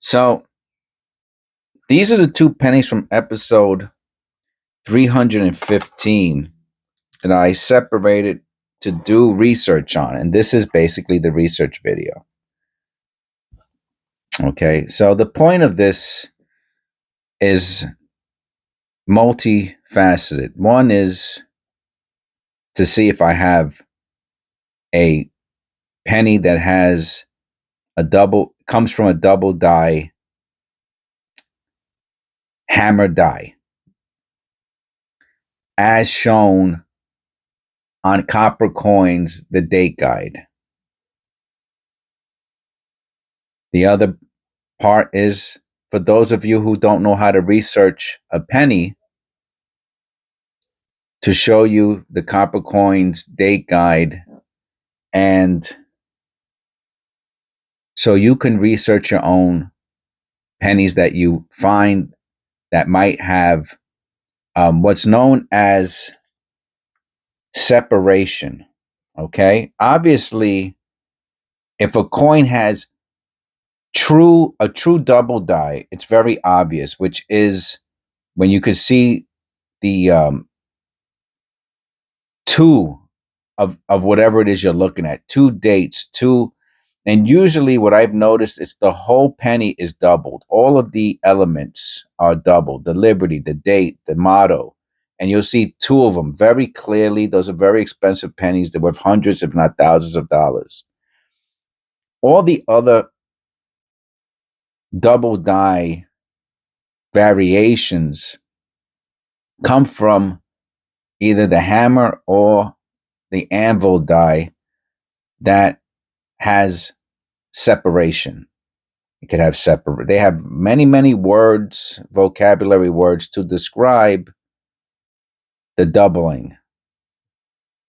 So these are the two pennies from episode 315 that I separated to do research on. And this is basically the research video. Okay, so the point of this is multifaceted. One is to see if I have a penny that has comes from a double die hammer die, as shown on copper coins, the date guide. The other part is for those of you who don't know how to research a penny, to show you the copper coins date guide, and so you can research your own pennies that you find that might have what's known as separation. Okay, obviously, if a coin has a true double die, it's very obvious, which is when you could see the two of whatever it is you're looking at, two dates, and usually what I've noticed is the whole penny is doubled. All of the elements are doubled: the liberty, the date, the motto. And you'll see two of them very clearly. Those are very expensive pennies. They're worth hundreds, if not thousands of dollars. All the other double die variations come from either the hammer or the anvil die that has separation. It could have separate. They have many, many words, vocabulary words to describe the doubling.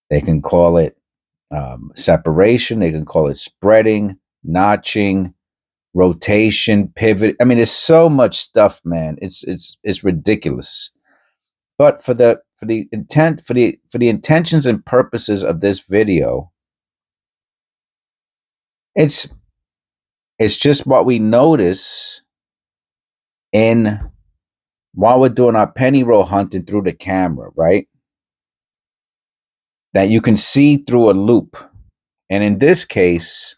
They can call it separation. They can call it spreading, notching, rotation, pivot. I mean, there's so much stuff, man. It's ridiculous. But for the intentions and purposes of this video, it's just what we notice in while we're doing our penny roll hunting through the camera, right? That you can see through a loop. And in this case,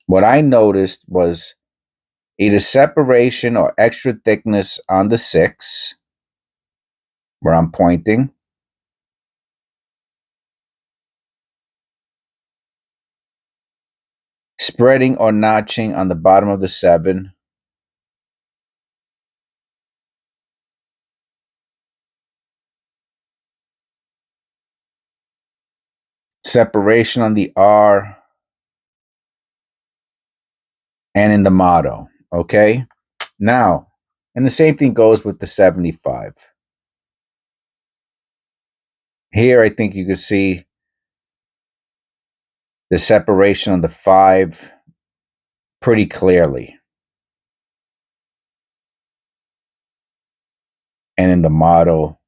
what I noticed was either separation or extra thickness on the 6, where I'm pointing. Spreading or notching on the bottom of the 7. Separation on the R. And in the motto. Okay? Now, and the same thing goes with the 75. Here, I think you can see the separation on the 5 pretty clearly. And in the motto,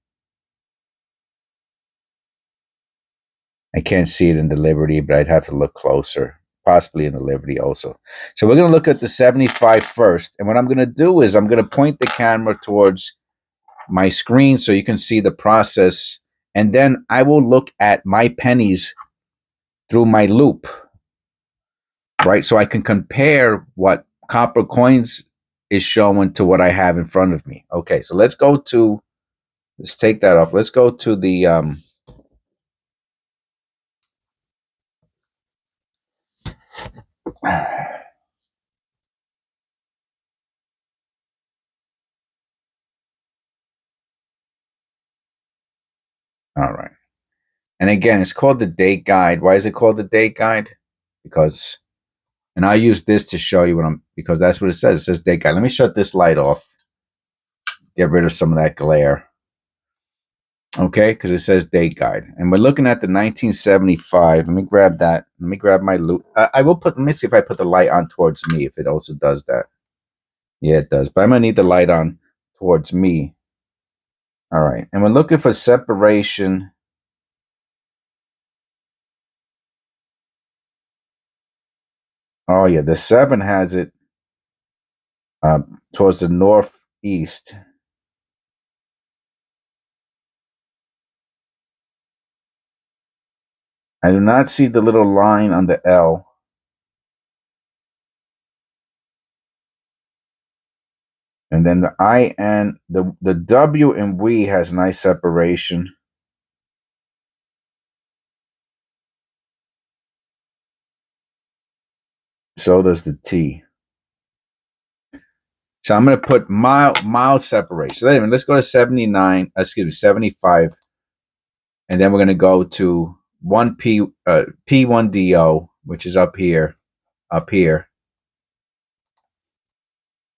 I can't see it in the Liberty, but I'd have to look closer, possibly in the Liberty also. So we're going to look at the 75 first. And what I'm going to do is I'm going to point the camera towards my screen so you can see the process. And then I will look at my pennies through my loop, right? So I can compare what copper coins is showing to what I have in front of me. Okay, so let's take that off. Let's go to the all right. And again, it's called the date guide. Why is it called the date guide? Because, and I use this to show you because that's what it says. It says date guide. Let me shut this light off. Get rid of some of that glare. Okay, because it says date guide. And we're looking at the 1975. Let me grab that. Let me grab my loop. Let me see if I put the light on towards me, if it also does that. Yeah, it does. But I'm going to need the light on towards me. All right. And we're looking for separation. Oh, yeah. The 7 has it towards the northeast. I do not see the little line on the L. And then the I and the W and we has nice separation. So does the T. So I'm going to put mild separation. So anyway, let's go to 79. Excuse me, 75, and then we're going to go to P1DO, which is up here. Up here,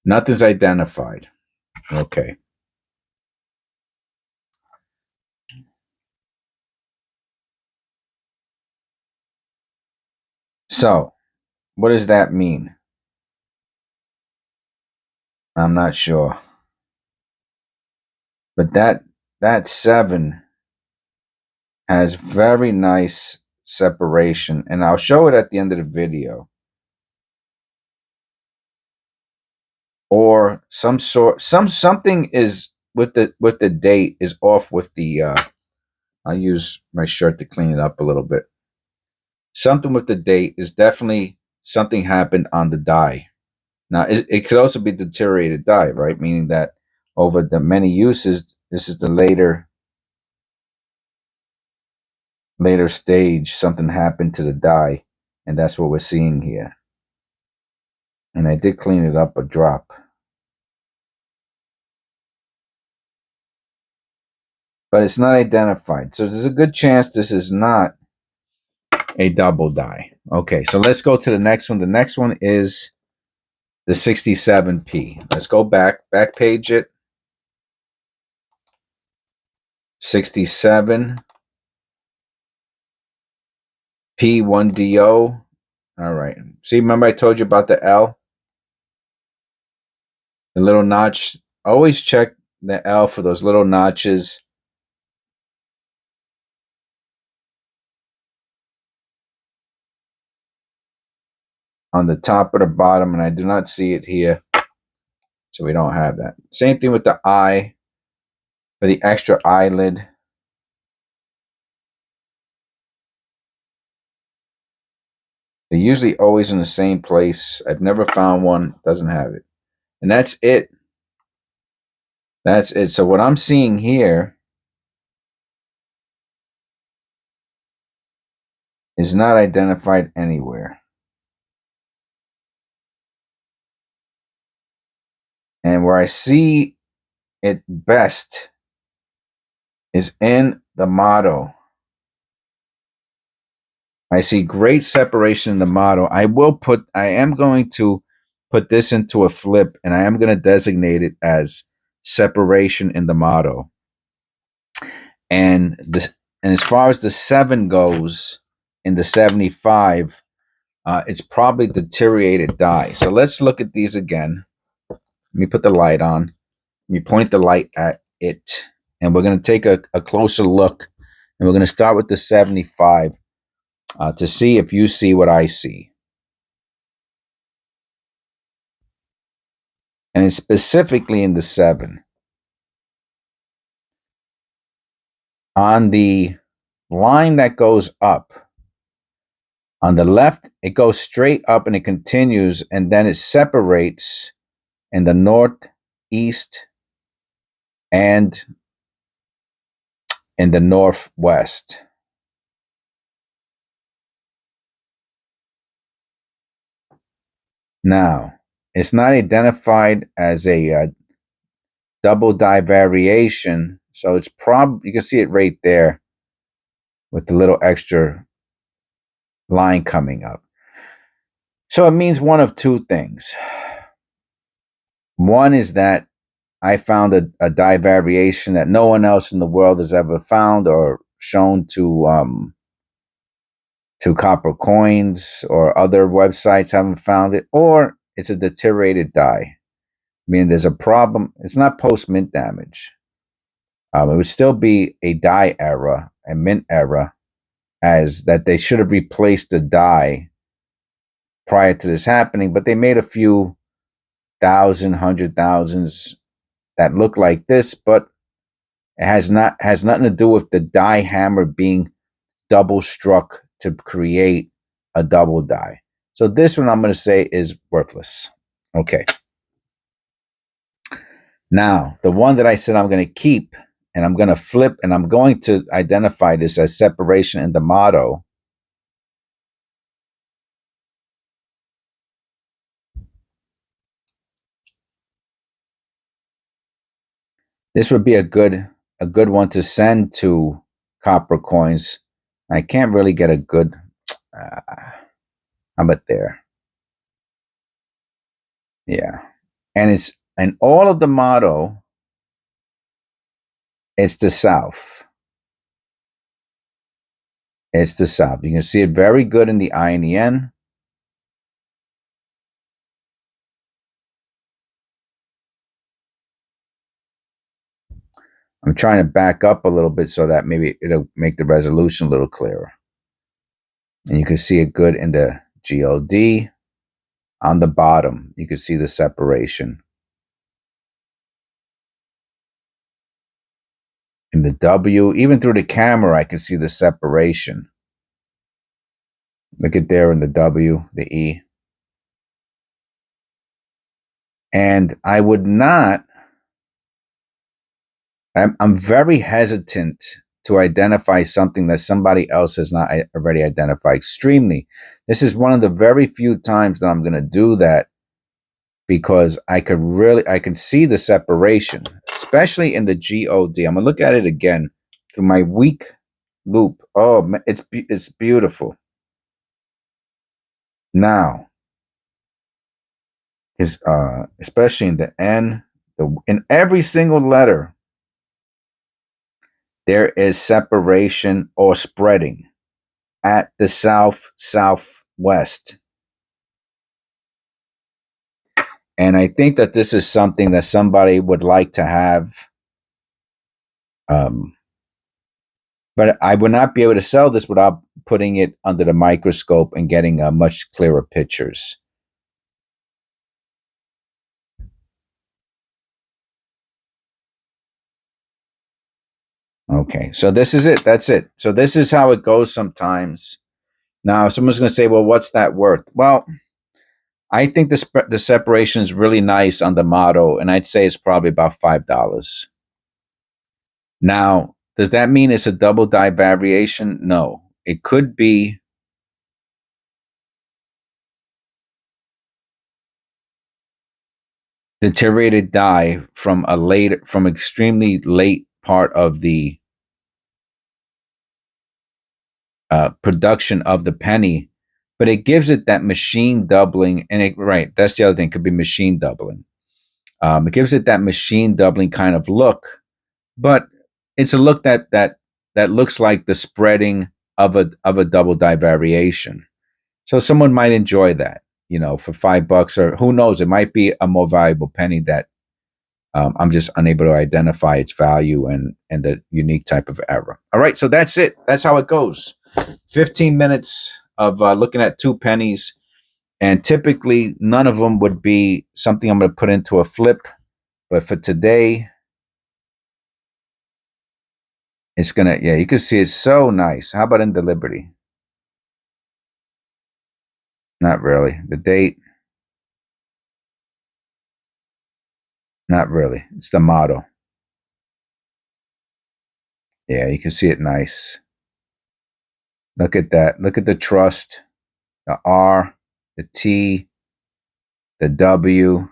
nothing's identified. Okay. So, what does that mean? I'm not sure. But that 7 has very nice separation, and I'll show it at the end of the video. Or something is with the date is off with the I'll use my shirt to clean it up a little bit. Something with the date is definitely something happened on the dye. Now, it could also be deteriorated dye, right? Meaning that over the many uses, this is the later stage, something happened to the dye, and that's what we're seeing here. And I did clean it up a drop. But it's not identified. So there's a good chance this is not a double dye. Okay, so let's go to the next one. The next one is the 67P. Let's go back page it. 67 P1DO. All right. See, remember I told you about the L? The little notch. Always check the L for those little notches. On the top or the bottom, and I do not see it here. So we don't have that. Same thing with the eye. For the extra eyelid. They're usually always in the same place. I've never found one doesn't have it. And that's it. That's it. So what I'm seeing here is not identified anywhere. And where I see it best is in the motto. I see great separation in the motto. I am going to put this into a flip, and I am going to designate it as separation in the motto. And as far as the 7 goes in the 75, it's probably deteriorated dye. So let's look at these again. Let me put the light on. Let me point the light at it. And we're going to take a closer look. And we're going to start with the 75 to see if you see what I see. And it's specifically in the 7. On the line that goes up, on the left, it goes straight up and it continues, and then it separates in the north, east, and in the northwest. Now, it's not identified as a double dye variation, so it's probably, you can see it right there with the little extra line coming up. So it means one of two things. One is that I found a dye variation that no one else in the world has ever found or shown to copper coins, or other websites haven't found it, or it's a deteriorated dye. Meaning there's a problem. It's not post-mint damage. It would still be a dye error, a mint error, as that they should have replaced the dye prior to this happening, but they made a few thousand, hundred thousands that look like this, but it has nothing to do with the die hammer being double struck to create a double die. So this one I'm going to say is worthless. Okay. Now, the one that I said I'm going to keep, and I'm going to flip, and I'm going to identify this as separation in the motto. This would be a good one to send to copper coins. I can't really get a good. How about there? Yeah, and all of the motto. It's the South. It's the South. You can see it very good in the I and the N. I'm trying to back up a little bit so that maybe it'll make the resolution a little clearer. And you can see it good in the GOD. On the bottom, you can see the separation. In the W, even through the camera, I can see the separation. Look at there in the W, the E. And I would not, I'm very hesitant to identify something that somebody else has not already identified. Extremely. This is one of the very few times that I'm going to do that, because I can see the separation, especially in the GOD. I'm going to look at it again through my weak loop. Oh, it's beautiful. Now, is especially in the N, in every single letter, there is separation or spreading at the southwest. And I think that this is something that somebody would like to have. But I would not be able to sell this without putting it under the microscope and getting much clearer pictures. Okay, so this is it. That's it. So this is how it goes sometimes. Now, someone's going to say, well, what's that worth? Well, I think the separation is really nice on the motto, and I'd say it's probably about $5. Now, does that mean it's a double die variation? No. It could be deteriorated die from extremely late part of the production of the penny, but it gives it that machine doubling, and that's the other thing. It could be machine doubling. It gives it that machine doubling kind of look, but it's a look that looks like the spreading of a double die variation. So someone might enjoy that, for $5, or who knows, it might be a more valuable penny that I'm just unable to identify its value and the unique type of error. All right, so that's it. That's how it goes. 15 minutes of looking at two pennies, and typically none of them would be something I'm going to put into a flip. But for today, it's going to, you can see it's so nice. How about in the Liberty? Not really. The date? Not really. It's the motto. Yeah, you can see it nice. Look at that. Look at the trust, the R, the T, the W.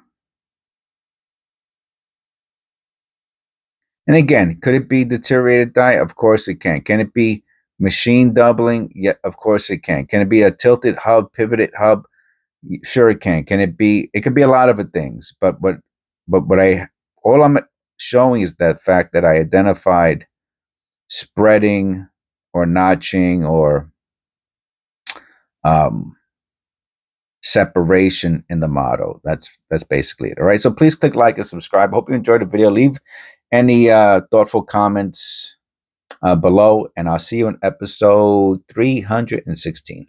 And again, could it be deteriorated die? Of course it can. Can it be machine doubling? Yeah, of course it can. Can it be a tilted hub, pivoted hub? Sure it can. It could be a lot of things. But all I'm showing is that fact that I identified spreading or notching or separation in the motto. That's basically it. All right. So please click like and subscribe. Hope you enjoyed the video. Leave any thoughtful comments below, and I'll see you in episode 316.